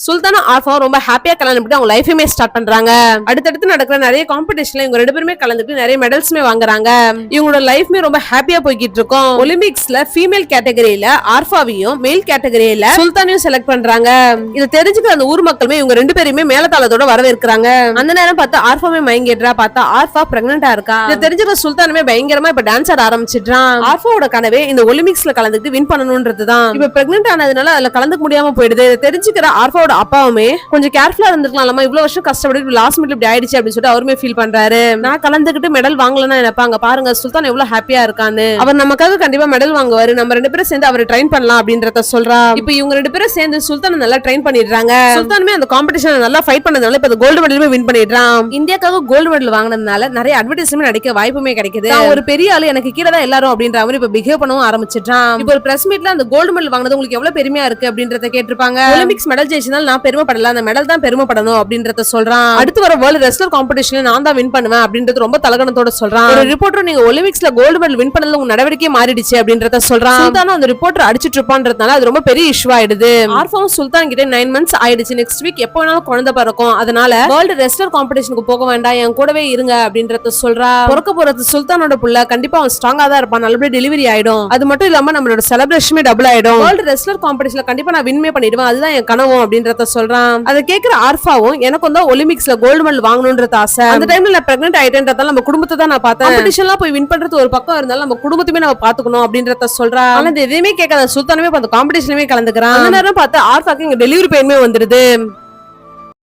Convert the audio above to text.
சுல்தானா ஆர்ஃபாவும் ரொம்ப ஹாப்பியா கலந்துட்டு அவங்க லைஃபையுமே ஸ்டார்ட் பண்றாங்க. அடுத்தடுத்து நடக்கிற நிறைய காம்படிஷன்ல இவங்க 2 பேருமே கலந்துட்டு நிறைய மெடல்ஸ்மே வாங்குறாங்க. இவங்களோட லைஃப்மே ரொம்ப ஹாப்பியா போய்கிட்டு இருக்கும். ஒலிம்பிக்ஸ்ல ஃபீமேல் கேட்டகரியில ஆர்ஃபாவையும் மேல் கேட்டகரியில சுல்தானையும் செலக்ட் பண்றாங்க. இத தெரிஞ்சுக்கிற அந்த ஊர் மக்களுமே இவங்க 2 பேருமே மேலதாளத்தோட வரவேற்கிறாங்க. அந்த நேரம் பார்த்து ஆர்ஃபாவே மயங்கிடுறா. பார்த்தா ஆர்ஃபா பிரெக்னன்ட்டா இருக்கா. இத தெரிஞ்சுக்கிற சுல்தானுமே பயங்கரமா இப்ப டான்ஸ் ஆட ஆரம்பிச்சிட்டான். ஆர்ஃபாவோட கனவே இந்த ஒலிம்பிக்ஸ்ல கலந்துட்டு வின் பண்ணணும்ன்றதுதான். இப்ப பிரெக்னன்ட் ஆனதுனால அதுல கலந்துக்க முடியாம போயிடுது. தெரிஞ்சுக்கிற ஆர்ஃபாவோட அப்பாவுமே கொஞ்சம் கேர்ஃபுல்லா இருந்திருக்கலாம், இவ்வளவு வருஷம் கஷ்டப்பட்டு லாஸ்ட் மினிட்ல இப்படி ஆயிடுச்சு அப்படின்னு சொல்லிட்டு அவருமே ஃபீல் பண்றாரு. நான் கலந்துக்கிட்டு மெடல் வாங்கலன்னா நினைப்பாங்க, பாருங்க சுல்தான் எவ்வளவு ஹாப்பியா இருக்கான்னு. அவர் நமக்காக கண்டிப்பா மெடல் வாங்குவாரு, நம்ம 2 பேரும் சேர்ந்து அவரை ட்ரெயின் பண்ணலாம் அப்படின்றத சொல்றா. இப்ப இவங்க 2 பேரும் சேர்ந்து சுல்தானை நல்லா ட்ரெயின் பண்ணிடுறாங்க. சுல்தானுமே அந்த காம்படிஷன் நல்லா ஃபைட் பண்ணதுனால இப்ப கோல்டு மெடலுமே வின் பண்ணிடுறான். இந்தியாக்காக கோல்டு மெடல் வாங்கினதுனால நிறைய அட்வர்டைஸ்மெண்ட் நடிக்க வாய்ப்புமே கிடைக்குது. ஒரு பெரிய ஆளு, எனக்கு கீழே தான் எல்லாரும் அப்படின்ற மாதிரி இப்ப பிஹேவ் பண்ணவும் ஆரம்பிச்சிட்டான். இப்ப ஒரு பிரஸ் மீட்ல அந்த கோல்டு மெடல் வாங்கினது உங்களுக்கு எவ்வளவு பெருமையா இருக்கு அப்படின்றத கேட்டிருப்பாங்க. ஒலிம்பிக்ஸ் மெடல் ஜெயிச்சதால நான் பெருமைப்படல, அந்த மெடல் தான் பெருமைப்படணும் அப்படின்றத சொல்றான். அடுத்து வர வேர்ல்ட் ரெஸ்லர் காம்படிஷன்ல நான் தான் வின் பண்ணுவேன் அப்படின்றது ரொம்ப தலகணத்தோட சொல்றான். ஒரு ரிப்போர்ட்டர் நீங்க ஒலிம்பிக்ஸ்ல கோல்டு மெடல் வின் பண்ணதுல உங்க நடவடிக்கை மாறிடுச்சு அப்படின்றத சொல்றான். சுல்தானும் அந்த ரிப்போர்ட்டர் அடிச்சிட்டு இருப்பான்றதுனால அது ரொம்ப பெரிய இஷ்யூ ஆயிடுது. ஆர்ஃபாவும் சுல்தான் கிட்ட 9 months ஆயிடுச்சு, நெக்ஸ்ட் வீக் எப்போ வேணாலும் குழந்தை பிறக்கும், அதனால வேர்ல்ட் ரெஸ்லர் காம்படிஷனுக்கு போக வேண்டாம், என் கூடவே இருங்க அப்படின்றத சொல்றா. பிறக்க போறது சுல்தானோட புள்ள, கண்டிப்பா அவன் ஸ்ட்ராங்கா தான் இருப்பான், நல்லபடியா டெலிவரி ஆயிடும். அது மட்டும் இல்லாம நம்மளோட செலிப்ரேஷனுமே டபுள் ஆயிடும். வேர்ல்ட் ரெஸ்லர் காம்படிஷன்ல கண்டிப்பா நான் வின்மே பண்ணிடுவேன், அதுதான் என் கனவும் அப்படின்றத சொல்றான். அதை கேட்கிற ஆர்ஃபாவும் எனக்கும் தான் ஒலிம்பிக்ஸ்ல கோல்டு மெடல் வாங்கணும்ன்றது ஆசை. அந்த டைம்ல நான் பிரெக்னன்ட் ஆயிட்டேன்றதால நம்ம குடும்பத்தை தான் நான் பார்த்தேன். காம்படிஷன்லாம் போய் வின் பண்றது ஒரு பக்கம் இருந்தாலும் நம்ம குடும்பத்தையுமே நம்ம பாத்துக்கணும் அப்படின்றத சொல்றா. ஆனா எதையுமே கேட்காத சுல்தானுமே அந்த காம்படிஷன்லயுமே கலந்துக்கிறான். அந்த நேரம் பார்த்து ஆர்ஃபாக்கு இங்க டெலிவரி பெயின்மே வந்துருது.